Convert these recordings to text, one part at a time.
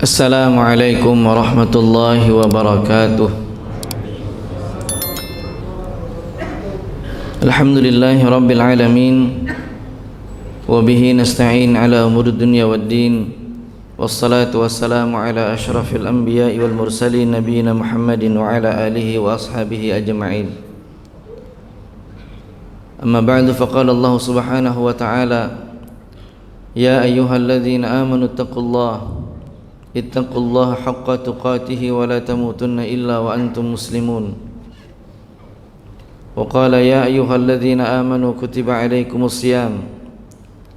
Assalamualaikum warahmatullahi wabarakatuh. Alhamdulillahi rabbil alamin. Wabihi nasta'in ala umuri dunya waddin. Wassalatu wassalamu ala ashrafil anbiya'i wal mursalin nabiyina Muhammadin wa ala alihi wa ashabihi ajma'in. Amma ba'du, faqala Allah subhanahu wa ta'ala: Ya ayyuhalladzina amanu ittaqullaha ittaqullaha haqqa tuqatih wa la tamutunna illa wa antum muslimun. Wa qala ya ayyuhalladzina amanu kutiba alaikumus siyam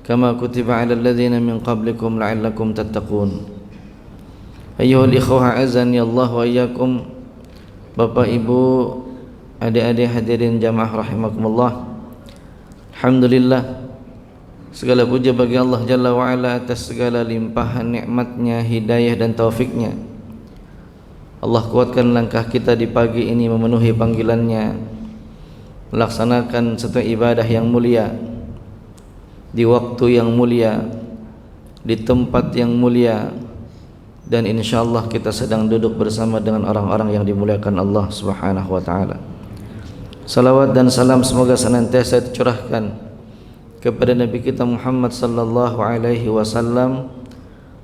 kama kutiba alal ladzina min qablikum la'allakum tattaqun. Ayyuhal ikhwah azani Allah wa iyyakum. Bapak Ibu, adik-adik hadirin jamaah rahimakumullah. Alhamdulillah, segala puja bagi Allah Jalla wa'ala atas segala limpahan nikmatnya, hidayah dan taufiknya. Allah kuatkan langkah kita di pagi ini memenuhi panggilannya, melaksanakan satu ibadah yang mulia, di waktu yang mulia, di tempat yang mulia, dan insyaallah kita sedang duduk bersama dengan orang-orang yang dimuliakan Allah subhanahu wa ta'ala. Salawat dan salam semoga senantiasa dicurahkan kepada Nabi kita Muhammad sallallahu alaihi wasallam,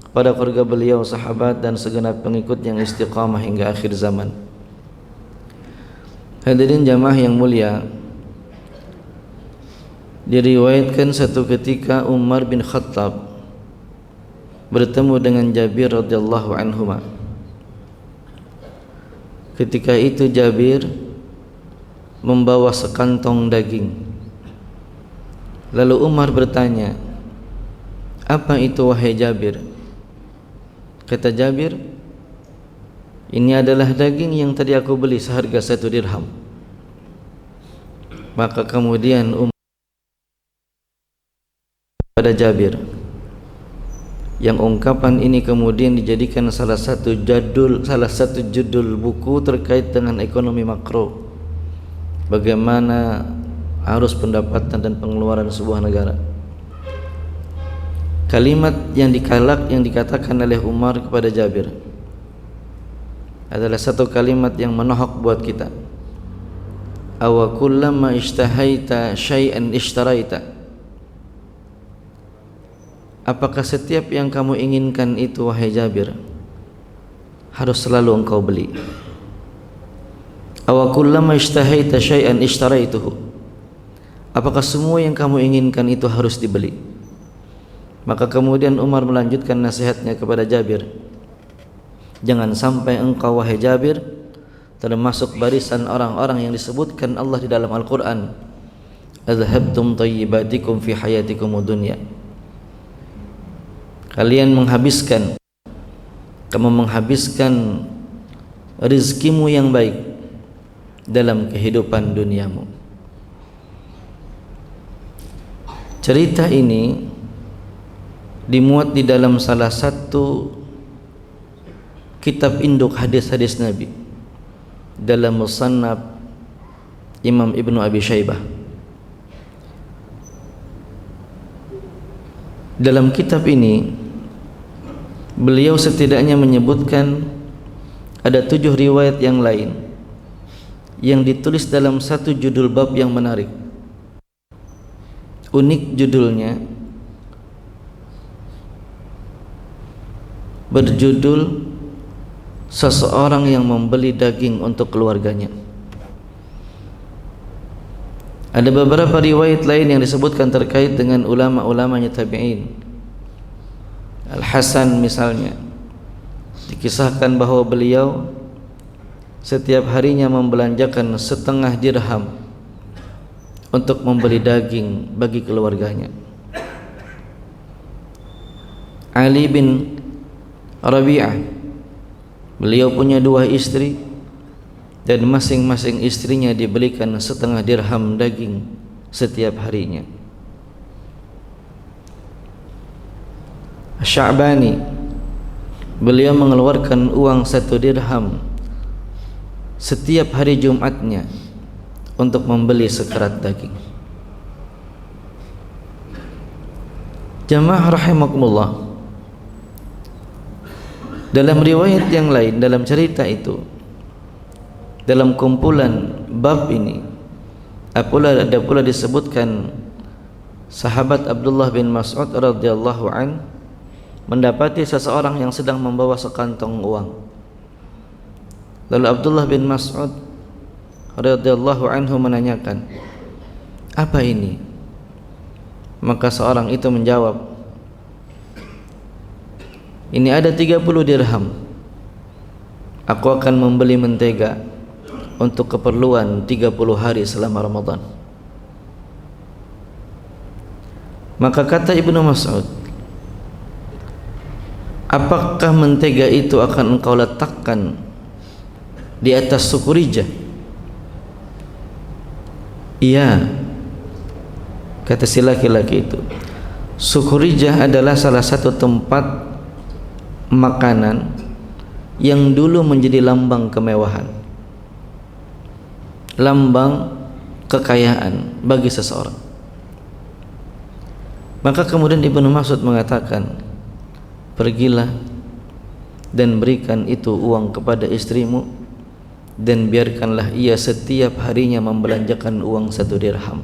kepada keluarga beliau, sahabat dan segenap pengikut yang istiqamah hingga akhir zaman. Hadirin jamaah yang mulia, diriwayatkan satu ketika Umar bin Khattab bertemu dengan Jabir radhiyallahu anhuma. Ketika itu Jabir membawa sekantong daging. Lalu Umar bertanya, "Apa itu wahai Jabir?" Kata Jabir, "Ini adalah daging yang tadi aku beli seharga 1 dirham." Maka kemudian Umar pada Jabir, yang ungkapan ini kemudian dijadikan salah satu judul buku terkait dengan ekonomi makro, bagaimana arus pendapatan dan pengeluaran sebuah negara. Kalimat yang dikatakan oleh Umar kepada Jabir adalah satu kalimat yang menohok buat kita. Awa kullama ishtahaita syai'an ishtaraita. Apakah setiap yang kamu inginkan itu wahai Jabir harus selalu engkau beli? Awa kullama ishtahaita syai'an ishtaraituhu. Apakah semua yang kamu inginkan itu harus dibeli? Maka kemudian Umar melanjutkan nasihatnya kepada Jabir, jangan sampai engkau wahai Jabir termasuk barisan orang-orang yang disebutkan Allah di dalam Al-Quran, adhabtum tayyibatikum fi hayatikum dunya. Kamu menghabiskan rizkimu yang baik dalam kehidupan duniamu. Cerita ini dimuat di dalam salah satu kitab induk hadis-hadis Nabi, dalam Musannaf Imam Ibnu Abi Syaibah. Dalam kitab ini beliau setidaknya menyebutkan ada 7 riwayat yang lain yang ditulis dalam satu judul bab yang menarik. Unik judulnya, berjudul seseorang yang membeli daging untuk keluarganya. Ada beberapa riwayat lain yang disebutkan terkait dengan ulama-ulamanya tabi'in. Al-Hasan misalnya, dikisahkan bahwa beliau setiap harinya membelanjakan 1/2 dirham untuk membeli daging bagi keluarganya. Ali bin Rabi'ah, beliau punya 2 istri dan masing-masing istrinya dibelikan 1/2 dirham daging setiap harinya. Sya'bani, beliau mengeluarkan uang 1 dirham setiap hari Jumatnya untuk membeli sekerat daging. Jamaah rahimakumullah, Dalam riwayat yang lain, dalam cerita itu, dalam kumpulan bab ini ada pula disebutkan sahabat Abdullah bin Mas'ud radhiyallahu an mendapati seseorang yang sedang membawa sekantong uang. Lalu Abdullah bin Mas'ud radhiyallahu anhu menanyakan, "Apa ini?" Maka seorang itu menjawab, "Ini ada 30 dirham. Aku akan membeli mentega untuk keperluan 30 hari selama Ramadan." Maka kata Ibnu Mas'ud, "Apakah mentega itu akan engkau letakkan di atas sukurija?" "Iya," kata si laki-laki itu. Sukurija adalah salah satu tempat makanan yang dulu menjadi lambang kemewahan, lambang kekayaan bagi seseorang. Maka kemudian Ibnu Mas'ud mengatakan, "Pergilah dan berikan itu uang kepada istrimu, dan biarkanlah ia setiap harinya membelanjakan uang 1 dirham.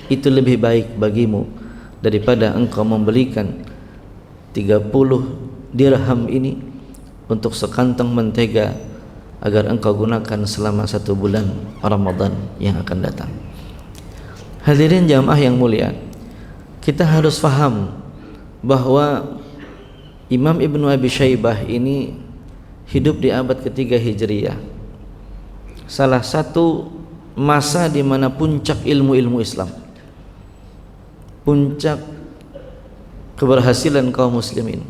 Itu lebih baik bagimu daripada engkau membelikan 30 dirham ini untuk sekantong mentega agar engkau gunakan selama 1 bulan Ramadan yang akan datang." Hadirin jamaah yang mulia, kita harus faham bahwa Imam Ibnu Abi Syaibah ini hidup di abad ketiga Hijriyah, salah satu masa di mana puncak ilmu-ilmu Islam, puncak keberhasilan kaum muslimin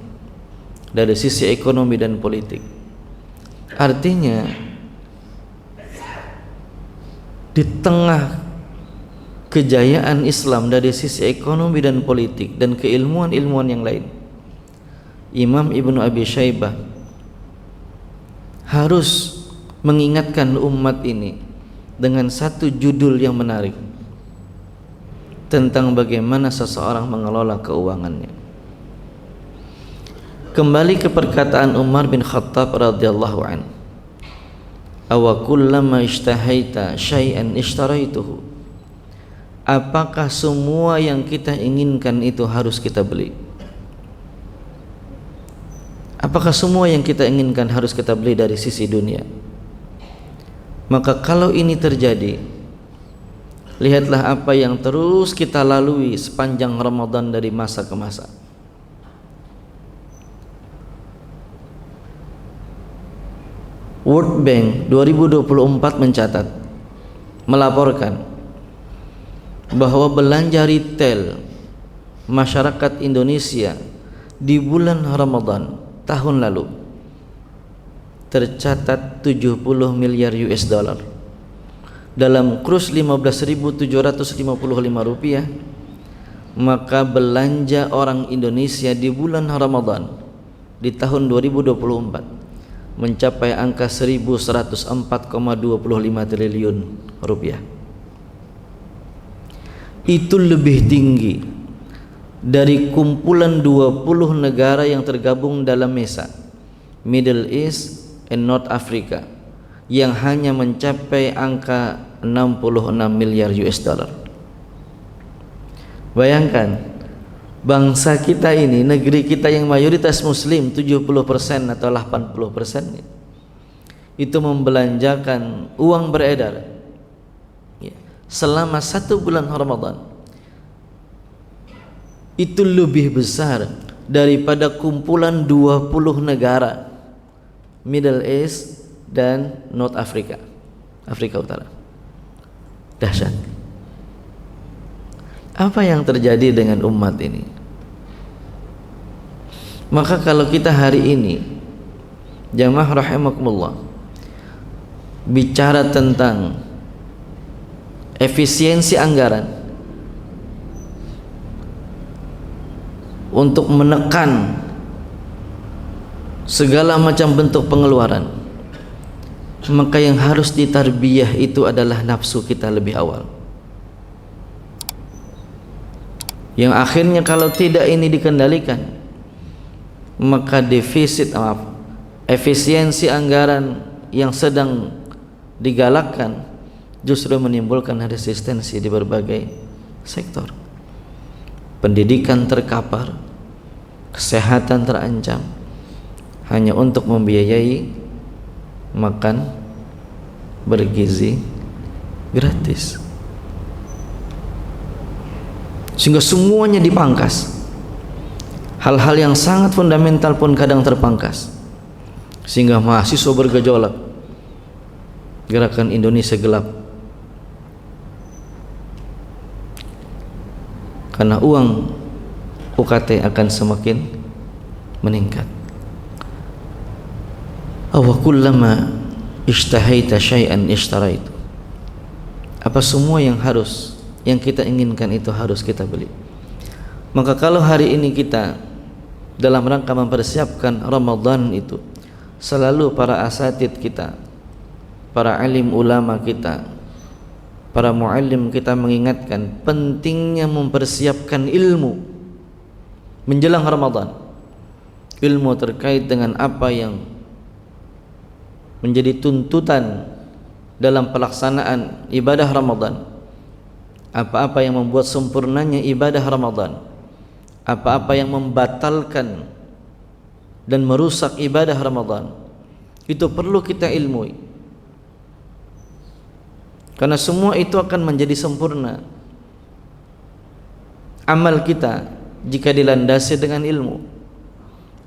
dari sisi ekonomi dan politik. Artinya di tengah kejayaan Islam dari sisi ekonomi dan politik dan keilmuan-ilmuan yang lain, Imam Ibnu Abi Syaibah harus mengingatkan umat ini dengan satu judul yang menarik tentang bagaimana seseorang mengelola keuangannya. Kembali ke perkataan Umar bin Khattab radhiyallahu an, "Awa kullama ishtahaita syai'an ishtaraituhu." Apakah semua yang kita inginkan itu harus kita beli? Apakah semua yang kita inginkan harus kita beli dari sisi dunia? Maka kalau ini terjadi, lihatlah apa yang terus kita lalui sepanjang Ramadan dari masa ke masa. World Bank 2024 mencatat, melaporkan bahwa belanja retail masyarakat Indonesia di bulan Ramadan tahun lalu tercatat 70 miliar US dollar. Dalam kurs 15.755 rupiah, maka belanja orang Indonesia di bulan Ramadan di tahun 2024 mencapai angka 1.104,25 triliun rupiah. Itu lebih tinggi dari kumpulan 20 negara yang tergabung dalam MESA, Middle East and North Africa, yang hanya mencapai angka 66 miliar US dollar. Bayangkan, bangsa kita ini, negeri kita yang mayoritas muslim 70% atau 80%, itu membelanjakan uang beredar selama 1 bulan Ramadan itu lebih besar daripada kumpulan 20 negara Middle East dan North Africa, Afrika Utara. Dahsyat. Apa yang terjadi dengan umat ini? Maka kalau kita hari ini, jamaah rahimakumullah, bicara tentang efisiensi anggaran untuk menekan segala macam bentuk pengeluaran, maka yang harus ditarbiyah itu adalah nafsu kita lebih awal, yang akhirnya kalau tidak ini dikendalikan, maka defisit efisiensi anggaran yang sedang digalakkan justru menimbulkan resistensi di berbagai sektor. Pendidikan terkapar, kesehatan terancam hanya untuk membiayai makan bergizi gratis, sehingga semuanya dipangkas. Hal-hal yang sangat fundamental pun kadang terpangkas, sehingga mahasiswa bergejolak. Gerakan Indonesia Gelap, karena uang UKT akan semakin meningkat. Aw kullama ishtahaita syai'an ishtaraitu. Apa semua yang kita inginkan itu harus kita beli. Maka kalau hari ini kita dalam rangka mempersiapkan Ramadan itu, selalu para asatid kita, para alim ulama kita, para muallim kita mengingatkan pentingnya mempersiapkan ilmu menjelang Ramadan. Ilmu terkait dengan apa yang menjadi tuntutan dalam pelaksanaan ibadah Ramadan, apa-apa yang membuat sempurnanya ibadah Ramadan, apa-apa yang membatalkan dan merusak ibadah Ramadan, itu perlu kita ilmui, karena semua itu akan menjadi sempurna amal kita jika dilandasi dengan ilmu.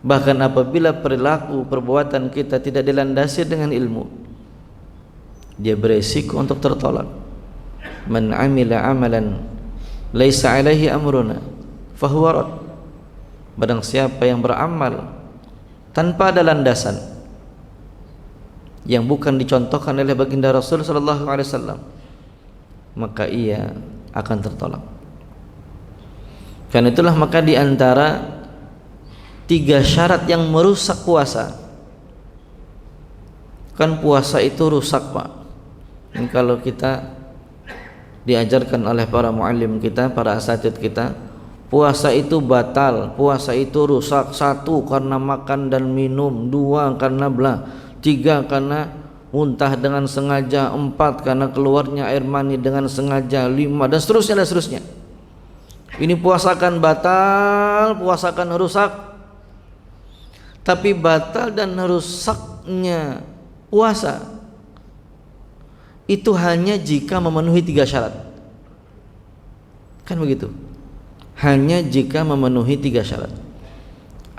Bahkan apabila perilaku perbuatan kita tidak dilandasi dengan ilmu, dia beresiko untuk tertolak. Man amila amalan laisa alaihi amruna fahuwa rad. Barang siapa yang beramal tanpa ada landasan, yang bukan dicontohkan oleh baginda Rasul sallallahu alaihi wasallam, maka ia akan tertolak. Karena itulah maka di antara 3 syarat yang merusak puasa, kan puasa itu rusak Pak. Dan kalau kita diajarkan oleh para muallim kita, para asatid kita, puasa itu batal, puasa itu rusak. 1 karena makan dan minum, 2 karena bla, 3 karena muntah dengan sengaja, 4 karena keluarnya air mani dengan sengaja, 5 dan seterusnya dan seterusnya. Ini puasa akan batal, puasa akan rusak. Tapi batal dan rusaknya puasa itu hanya jika memenuhi 3 syarat. Kan begitu? Hanya jika memenuhi 3 syarat.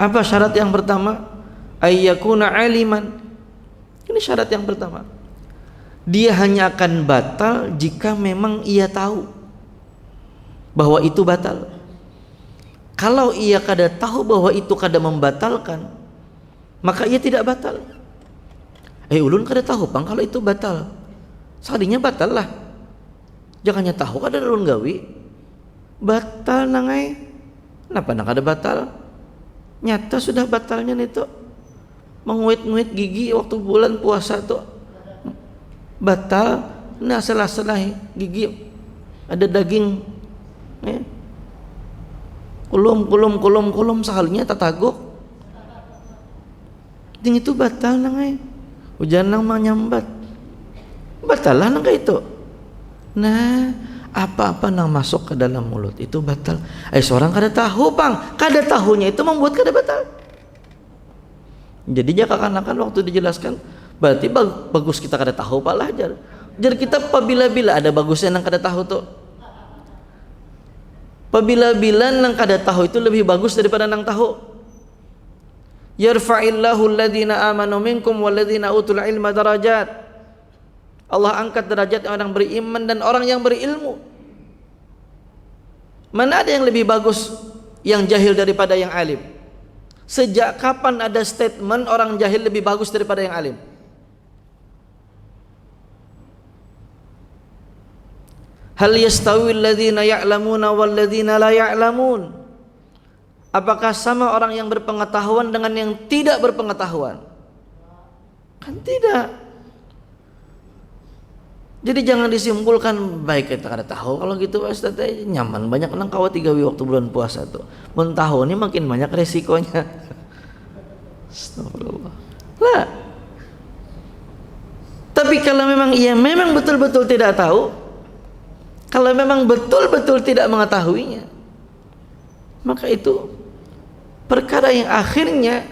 Apa syarat yang pertama? Ayyakuna aliman. Ini syarat yang pertama. Dia hanya akan batal jika memang ia tahu bahwa itu batal. Kalau ia kada tahu bahwa itu kada membatalkan, maka ia tidak batal. Ulun kada tahu pang kalau itu batal. Sekalinya batal lah. Jangannya tahu kada ulun gawi. Batal nangai. Kenapa nak kada batal? Nyata sudah batalnya itu. Menguit-nguit gigi waktu bulan puasa tuh batal. Nah salah-salah gigi ada daging. Kulum sekalinya tatagok. Ting itu batal nangai. Hujan nang menyambat. Batal lah nang itu. Nah, apa-apa nang masuk ke dalam mulut itu batal. Seorang kada tahu, Bang. Kada tahunya itu membuat kada batal. Jadi akan waktu dijelaskan, berarti bagus kita kada tahu palah jar. Jar kita pabila-bila ada bagusnya nang kada tahu tuh. Pabila-bila nang kada tahu itu lebih bagus daripada nang tahu. Yarfa'illahu alladhina amanu minkum walladhina utul ilma darajat. Allah angkat derajat orang beriman dan orang yang berilmu. Mana ada yang lebih bagus yang jahil daripada yang alim? Sejak kapan ada statement orang jahil lebih bagus daripada yang alim? Hal yastawi alladhina ya'lamuna walladhina la ya'lamun. Apakah sama orang yang berpengetahuan dengan yang tidak berpengetahuan? Kan tidak. Jadi jangan disimpulkan baik kita kada tahu kalau gitu Ustaz nyaman banyak nang kawat 3 waktu bulan puasa tuh. Mun tahu ini makin banyak resikonya. Astagfirullah. Lah. Tapi kalau memang ia memang betul-betul tidak tahu, kalau memang betul-betul tidak mengetahuinya, maka itu perkara yang akhirnya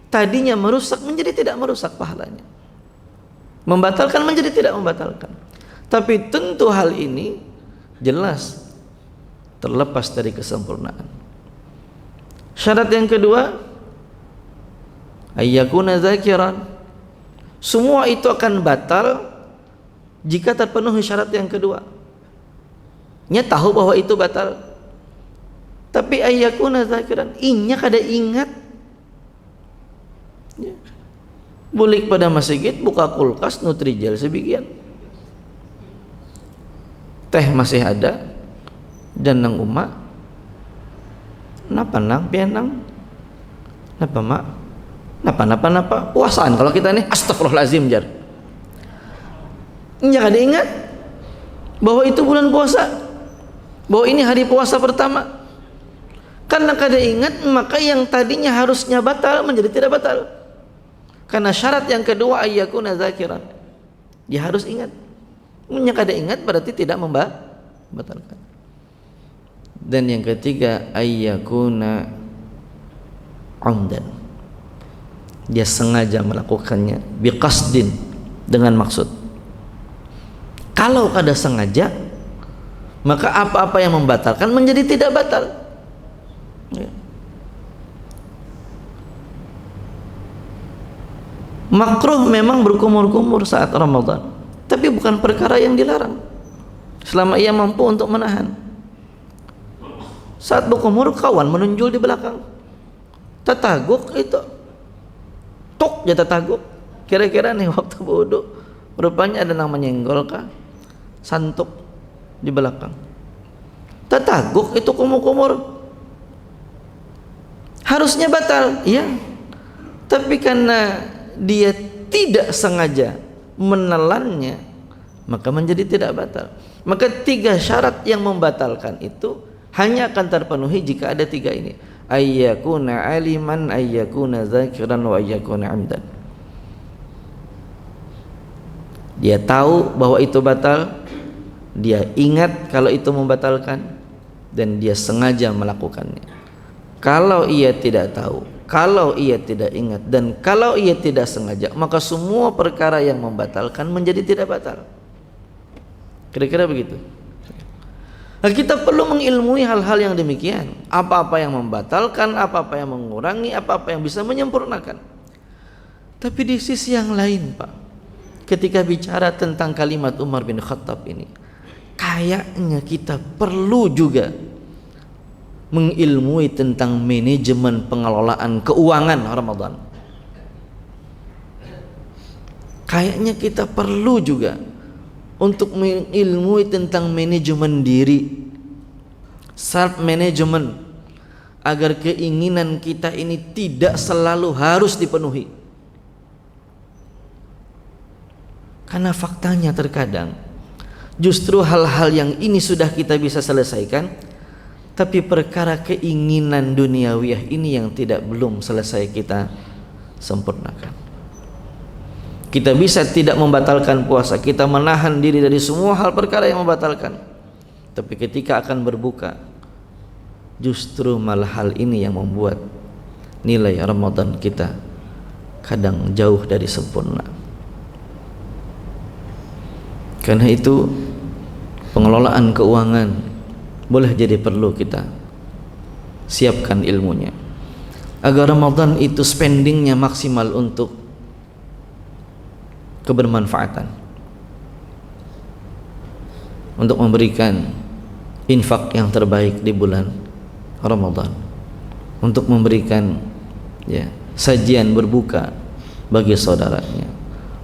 tadinya merusak menjadi tidak merusak pahalanya, membatalkan menjadi tidak membatalkan. Tapi tentu hal ini jelas terlepas dari kesempurnaan. Syarat yang kedua, ayyakuna zakiran. Semua itu akan batal jika terpenuhi syarat yang kedua. Nya tahu bahwa itu batal, tapi ayyakuna zakiran, inya kada ingat. Ya. Bulik pada masjid, buka kulkas, Nutrijel sebagian, teh masih ada, dan nang umak napa nang pianang napa mak napa puasaan. Kalau kita nih astagfirullahalazim jar, jangan ingat bahwa itu bulan puasa, bahwa ini hari puasa pertama. Karena kada ingat, maka yang tadinya harusnya batal menjadi tidak batal. Karena syarat yang kedua ayyakuna zakiran, dia harus ingat. Yang kada ingat berarti tidak membatalkan. Dan yang ketiga ayyakuna amdan, dia sengaja melakukannya, biqasdin, dengan maksud. Kalau kada sengaja, maka apa-apa yang membatalkan menjadi tidak batal. Ya. Makruh memang berkumur-kumur saat Ramadan, tapi bukan perkara yang dilarang selama ia mampu untuk menahan. Saat berkumur, kawan menunjul di belakang, tetaguk itu tok ya tetaguk, kira-kira nih waktu wudu rupanya ada yang menyenggol kah, santuk di belakang, tetaguk itu kumur-kumur, harusnya batal, iya, tapi karena dia tidak sengaja menelannya, maka menjadi tidak batal. Maka tiga syarat yang membatalkan itu hanya akan terpenuhi jika ada tiga ini: ayyakuna aliman, ayyakuna zakiran, wa ayyakuna amdan. Dia tahu bahwa itu batal, dia ingat kalau itu membatalkan, dan dia sengaja melakukannya. Kalau ia tidak tahu, kalau ia tidak ingat, dan kalau ia tidak sengaja, maka semua perkara yang membatalkan menjadi tidak batal. Kira-kira begitu. Nah, kita perlu mengilmui hal-hal yang demikian. Apa-apa yang membatalkan, apa-apa yang mengurangi, apa-apa yang bisa menyempurnakan. Tapi di sisi yang lain, Pak, ketika bicara tentang kalimat Umar bin Khattab ini, kayaknya kita perlu juga mengilmui tentang manajemen pengelolaan keuangan Ramadan. Kayaknya kita perlu juga untuk mengilmui tentang manajemen diri, self management, agar keinginan kita ini tidak selalu harus dipenuhi. Karena faktanya terkadang justru hal-hal yang ini sudah kita bisa selesaikan, tapi perkara keinginan duniawiyah ini yang belum selesai kita sempurnakan. Kita bisa tidak membatalkan puasa, kita menahan diri dari semua hal perkara yang membatalkan, tapi ketika akan berbuka, justru malah hal ini yang membuat nilai Ramadan kita kadang jauh dari sempurna. Karena itu pengelolaan keuangan boleh jadi perlu kita siapkan ilmunya, agar Ramadan itu spendingnya maksimal untuk kebermanfaatan, untuk memberikan infak yang terbaik di bulan Ramadan, untuk memberikan sajian berbuka bagi saudaranya,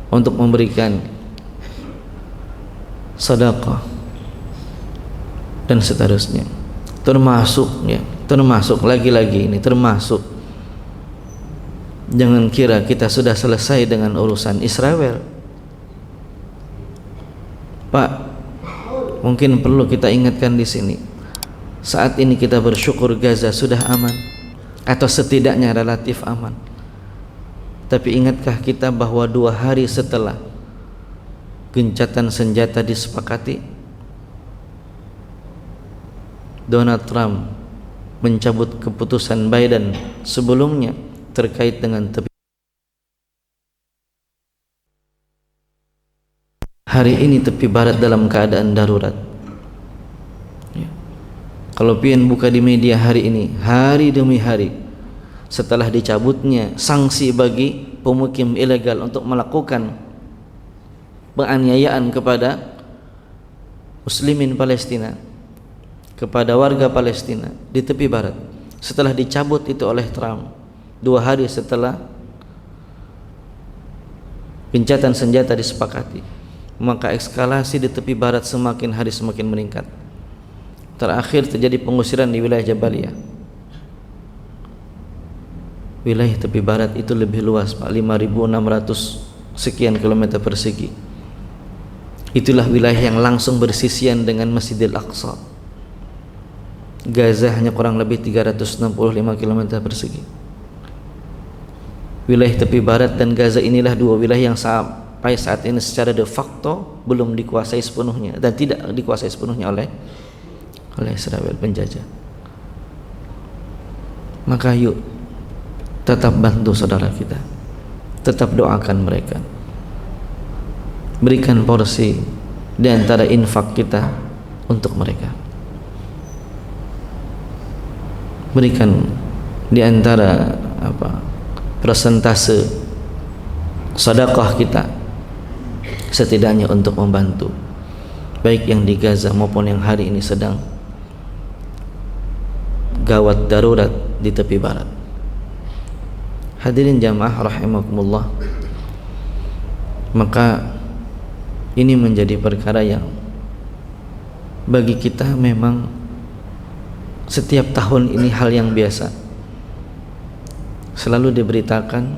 untuk memberikan sedekah dan seterusnya. Termasuk lagi-lagi ini termasuk, jangan kira kita sudah selesai dengan urusan Israel. Pak, mungkin perlu kita ingatkan di sini, saat ini kita bersyukur Gaza sudah aman, atau setidaknya relatif aman. Tapi ingatkah kita bahwa 2 hari setelah gencatan senjata disepakati, Donald Trump mencabut keputusan Biden sebelumnya terkait dengan tepi. Hari ini tepi barat dalam keadaan darurat. Ya. Kalau pian buka di media hari ini, hari demi hari setelah dicabutnya sanksi bagi pemukim ilegal untuk melakukan penganiayaan kepada muslimin Palestina, kepada warga Palestina di tepi barat, setelah dicabut itu oleh Trump 2 hari setelah gencatan senjata disepakati, maka eskalasi di tepi barat semakin hari semakin meningkat. Terakhir terjadi pengusiran di wilayah Jabaliyah. Wilayah tepi barat itu lebih luas, Pak, 5.600 sekian kilometer persegi. Itulah wilayah yang langsung bersisian dengan Masjidil Aqsa. Gaza hanya kurang lebih 365 km persegi. Wilayah tepi barat dan Gaza inilah 2 wilayah yang sampai saat ini secara de facto belum dikuasai sepenuhnya dan tidak dikuasai sepenuhnya oleh Israel penjajah. Maka yuk tetap bantu saudara kita, tetap doakan mereka, berikan porsi di antara infak kita untuk mereka, berikan di antara persentase sedekah kita setidaknya untuk membantu baik yang di Gaza maupun yang hari ini sedang gawat darurat di tepi barat. Hadirin jamaah rahimakumullah, maka ini menjadi perkara yang bagi kita memang setiap tahun ini hal yang biasa. Selalu diberitakan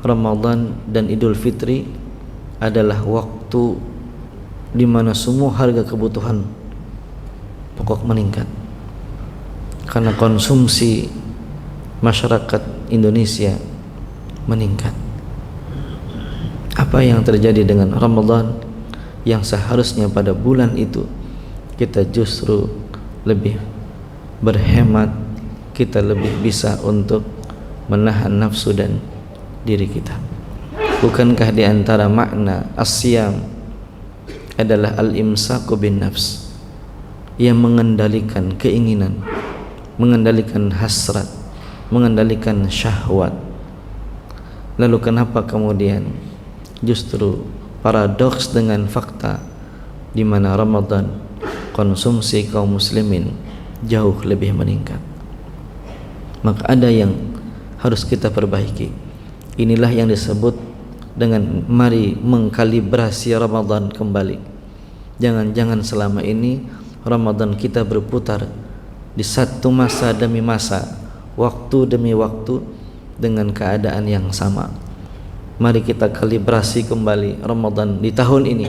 Ramadan dan Idul Fitri adalah waktu di mana semua harga kebutuhan pokok meningkat karena konsumsi masyarakat Indonesia meningkat. Apa yang terjadi dengan Ramadan yang seharusnya pada bulan itu kita justru lebih berhemat, kita lebih bisa untuk menahan nafsu dan diri kita. Bukankah di antara makna as-siyam adalah al-imsaku bin nafs, yang mengendalikan keinginan, mengendalikan hasrat, mengendalikan syahwat. Lalu kenapa kemudian justru paradoks dengan fakta di mana Ramadan konsumsi kaum muslimin jauh lebih meningkat? Maka ada yang harus kita perbaiki. Inilah yang disebut dengan mari mengkalibrasi Ramadan kembali. Jangan-jangan selama ini Ramadan kita berputar di satu masa demi masa, waktu demi waktu dengan keadaan yang sama. Mari kita kalibrasi kembali Ramadan di tahun ini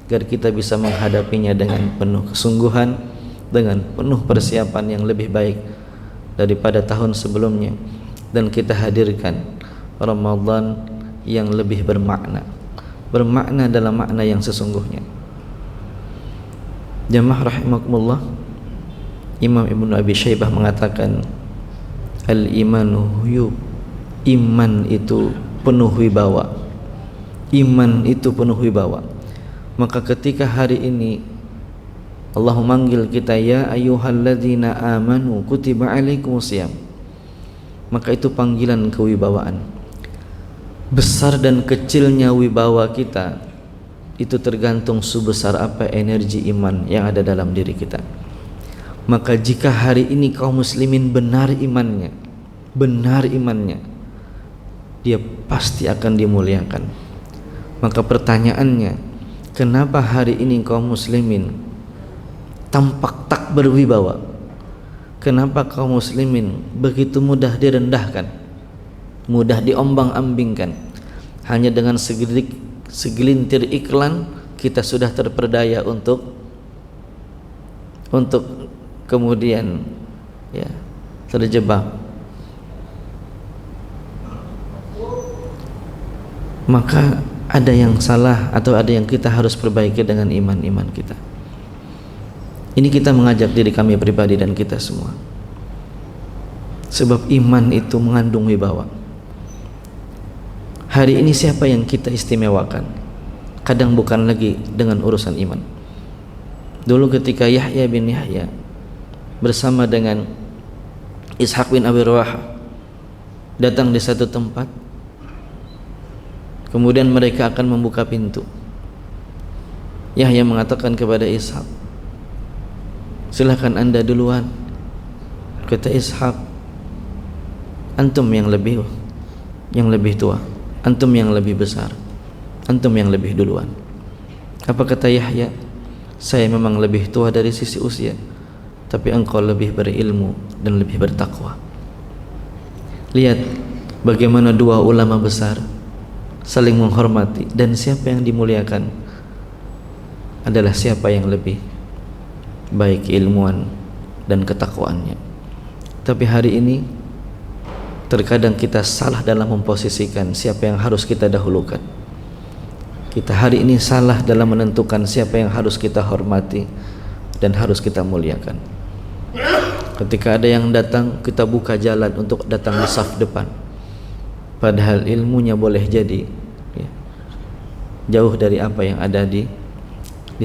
agar kita bisa menghadapinya dengan penuh kesungguhan, dengan penuh persiapan yang lebih baik daripada tahun sebelumnya, dan kita hadirkan Ramadan yang lebih bermakna dalam makna yang sesungguhnya. Jamaah rahimakumullah, Imam Ibnu Abi Syaibah mengatakan al-imanu huyub, iman itu penuh wibawa, iman itu penuh wibawa. Maka ketika hari ini Allah memanggil kita, ya ayyuhalladzina amanu kutiba alaikumusiyam, maka itu panggilan kewibawaan. Besar dan kecilnya wibawa kita itu tergantung sebesar apa energi iman yang ada dalam diri kita. Maka jika hari ini kaum muslimin benar imannya, dia pasti akan dimuliakan. Maka pertanyaannya, kenapa hari ini kaum muslimin tampak tak berwibawa? Kenapa kaum muslimin begitu mudah direndahkan, mudah diombang-ambingkan? Hanya dengan segelintir iklan kita sudah terperdaya untuk kemudian terjebak maka ada yang salah atau ada yang kita harus perbaiki dengan iman-iman kita. Ini kita mengajak diri kami pribadi dan kita semua, sebab iman itu mengandung wibawa. Hari ini siapa yang kita istimewakan? Kadang bukan lagi dengan urusan iman. Dulu ketika Yahya bin Yahya bersama dengan Ishaq bin Abi Rawaha datang di satu tempat, kemudian mereka akan membuka pintu. Yahya mengatakan kepada Ishaq, silakan anda duluan. Kata Ishaq, antum yang lebih tua, antum yang lebih besar, antum yang lebih duluan. Apa kata Yahya? Saya memang lebih tua dari sisi usia, tapi engkau lebih berilmu dan lebih bertakwa. Lihat bagaimana dua ulama besar saling menghormati, dan siapa yang dimuliakan adalah siapa yang lebih baik ilmuwan dan ketakwaannya. Tapi hari ini terkadang kita salah dalam memposisikan siapa yang harus kita dahulukan. Kita hari ini salah dalam menentukan siapa yang harus kita hormati dan harus kita muliakan. Ketika ada yang datang, kita buka jalan untuk datang di saf depan, padahal ilmunya boleh jadi jauh dari apa yang ada di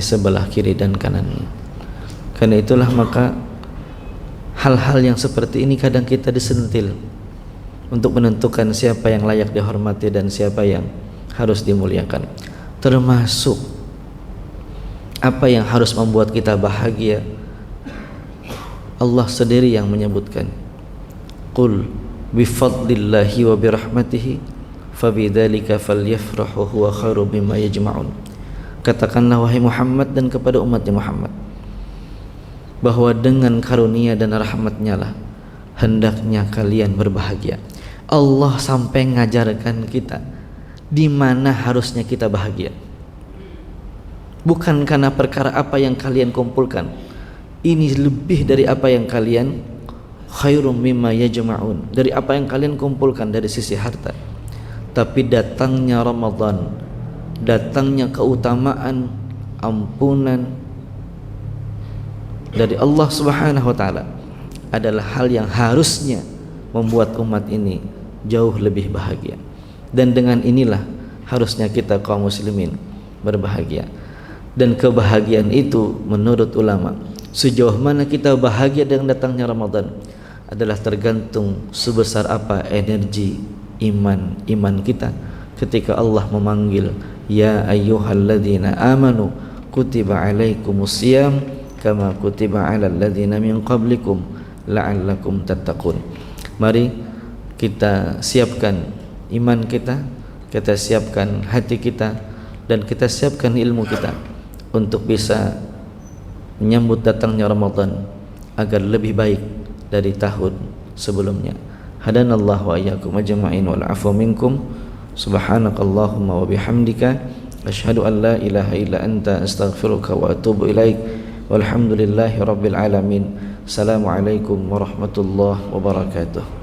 sebelah kiri dan kanannya. Karena itulah maka hal-hal yang seperti ini kadang kita disentil untuk menentukan siapa yang layak dihormati dan siapa yang harus dimuliakan. Termasuk apa yang harus membuat kita bahagia, Allah sendiri yang menyebutkan, qul bifadlillahi wa birahmatihi fabidzalika falyafrahu huwa khairum mimma yajma'un. Katakanlah wahai Muhammad dan kepada umatnya Muhammad, bahwa dengan karunia dan rahmatnya lah hendaknya kalian berbahagia. Allah sampai ngajarkan kita di mana harusnya kita bahagia, bukan karena perkara apa yang kalian kumpulkan. Ini lebih dari apa yang kalian, khairum mimma yajma'un, dari apa yang kalian kumpulkan dari sisi harta. Tapi datangnya Ramadan, datangnya keutamaan, ampunan dari Allah Subhanahu wa taala adalah hal yang harusnya membuat umat ini jauh lebih bahagia. Dan dengan inilah harusnya kita kaum muslimin berbahagia. Dan kebahagiaan itu menurut ulama, sejauh mana kita bahagia dengan datangnya Ramadan adalah tergantung sebesar apa energi iman kita ketika Allah memanggil, ya ayyuhalladzina amanu kutiba alaikumusiyam kama kutiba alal ladzina min qablikum la'allakum tattaqun. Mari kita siapkan iman kita, kita siapkan hati kita, dan kita siapkan ilmu kita untuk bisa menyambut datangnya Ramadan agar lebih baik dari tahun sebelumnya. Hadanallahu wa iyyakum ajma'in wal 'afwa minkum. Subhanakallahumma wa bihamdika asyhadu an la ilaha illa anta astaghfiruka wa atubu ilaik. Walhamdulillahi rabbil alamin. Assalamualaikum warahmatullahi wabarakatuh.